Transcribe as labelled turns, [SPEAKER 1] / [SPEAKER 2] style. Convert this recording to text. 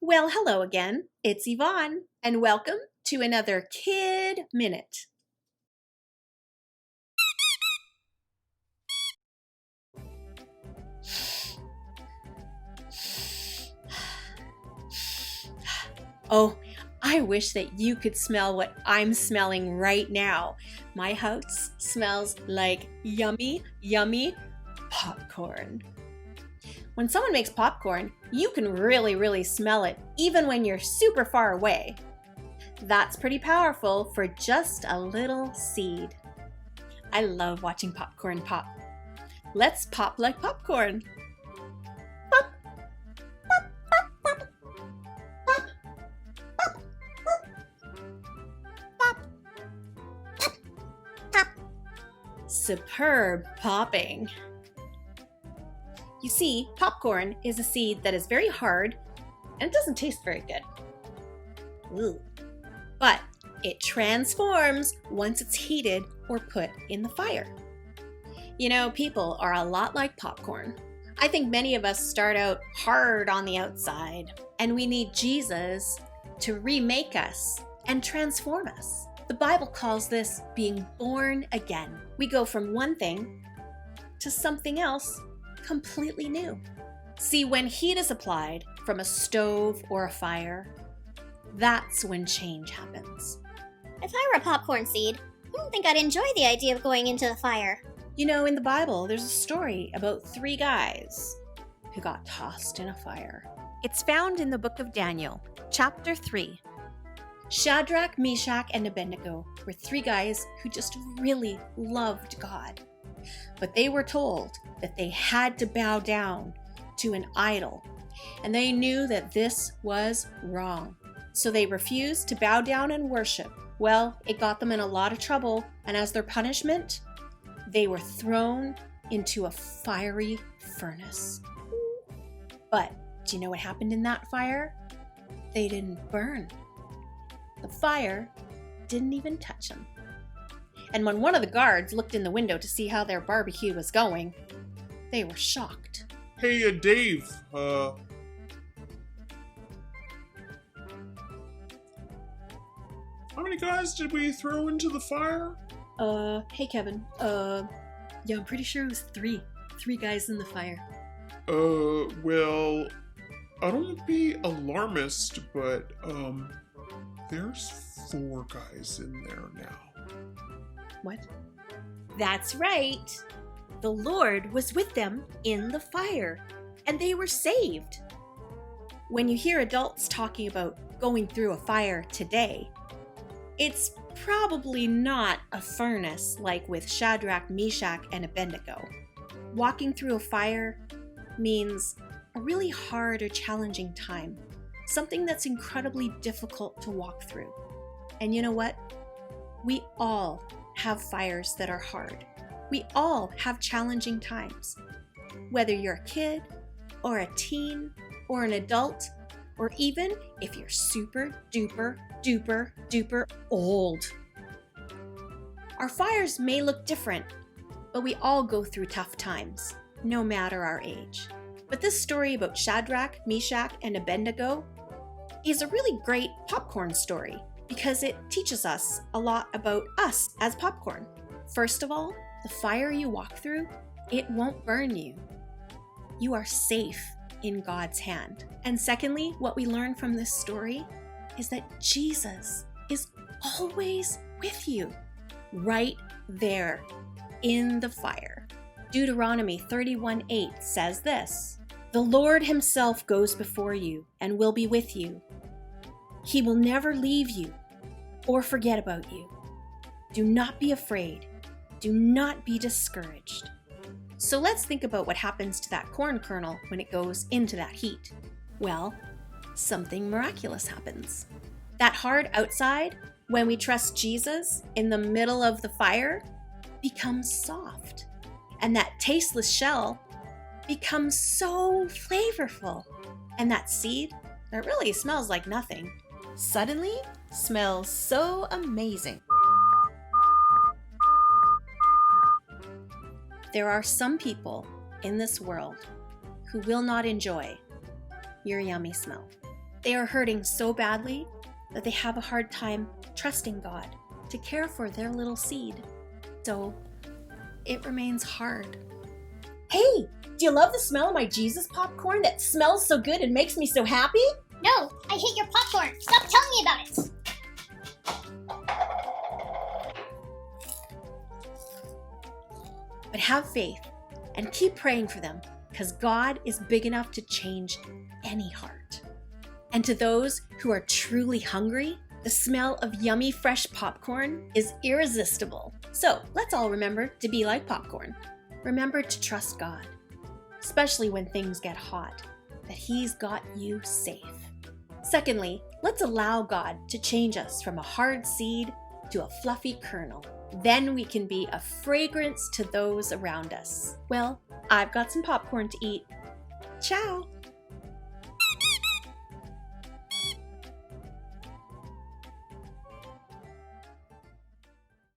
[SPEAKER 1] Well, hello again. It's Yvonne, and welcome to another Kid Minute. Oh, I wish that you could smell what I'm smelling right now. My house smells like yummy, yummy popcorn. When someone makes popcorn, you can really smell it, even when you're super far away. That's pretty powerful for just a little seed. I love watching popcorn pop. Let's pop like popcorn. Pop, pop, pop, pop, pop, pop, pop, pop, pop. Superb popping. You see, popcorn is a seed that is very hard and it doesn't taste very good. Ooh. But it transforms once it's heated or put in the fire. You know, people are a lot like popcorn. I think many of us start out hard on the outside, and we need Jesus to remake us and transform us. The Bible calls this being born again. We go from one thing to something else completely new. See, when heat is applied from a stove or a fire, that's when change happens.
[SPEAKER 2] If I were a popcorn seed, I don't think I'd enjoy the idea of going into the fire.
[SPEAKER 1] You know, in the Bible, there's a story about 3 guys who got tossed in a fire. It's found in the book of Daniel, chapter 3. Shadrach, Meshach, and Abednego were 3 guys who just really loved God. But they were told that they had to bow down to an idol, and they knew that this was wrong. So they refused to bow down and worship. Well, it got them in a lot of trouble, and as their punishment, they were thrown into a fiery furnace. But do you know what happened in that fire? They didn't burn. The fire didn't even touch them. And when one of the guards looked in the window to see how their barbecue was going, they were shocked.
[SPEAKER 3] Hey, Dave, how many guys did we throw into the fire?
[SPEAKER 1] Hey Kevin, yeah, I'm pretty sure it was 3 guys in the fire.
[SPEAKER 3] Well, I don't want to be alarmist, but, there's 4 guys in there now.
[SPEAKER 1] What? That's right. The Lord was with them in the fire, and they were saved. When you hear adults talking about going through a fire today, it's probably not a furnace like with Shadrach, Meshach, and Abednego. Walking through a fire means a really hard or challenging time, something that's incredibly difficult to walk through. And you know what? We all have fires that are hard. We all have challenging times. Whether you're a kid, or a teen, or an adult, or even if you're super duper duper duper old. Our fires may look different, but we all go through tough times, no matter our age. But this story about Shadrach, Meshach, and Abednego is a really great popcorn story because it teaches us a lot about us as popcorn. First of all, the fire you walk through, it won't burn you. You are safe in God's hand. And secondly, what we learn from this story is that Jesus is always with you, right there in the fire. Deuteronomy 31:8 says this, "The Lord himself goes before you and will be with you. He will never leave you or forget about you. Do not be afraid. Do not be discouraged." So let's think about what happens to that corn kernel when it goes into that heat. Well, something miraculous happens. That hard outside, when we trust Jesus in the middle of the fire, becomes soft. And that tasteless shell becomes so flavorful. And that seed that really smells like nothing suddenly smells so amazing. There are some people in this world who will not enjoy your yummy smell. They are hurting so badly that they have a hard time trusting God to care for their little seed. So it remains hard.
[SPEAKER 4] Hey, do you love the smell of my Jesus popcorn that smells so good and makes me so happy?
[SPEAKER 2] No, I hate your popcorn. Stop telling me about it.
[SPEAKER 1] But have faith and keep praying for them, because God is big enough to change any heart. And to those who are truly hungry, the smell of yummy fresh popcorn is irresistible. So let's all remember to be like popcorn. Remember to trust God, especially when things get hot, that He's got you safe. Secondly, let's allow God to change us from a hard seed to a fluffy kernel. Then we can be a fragrance to those around us. Well, I've got some popcorn to eat. Ciao!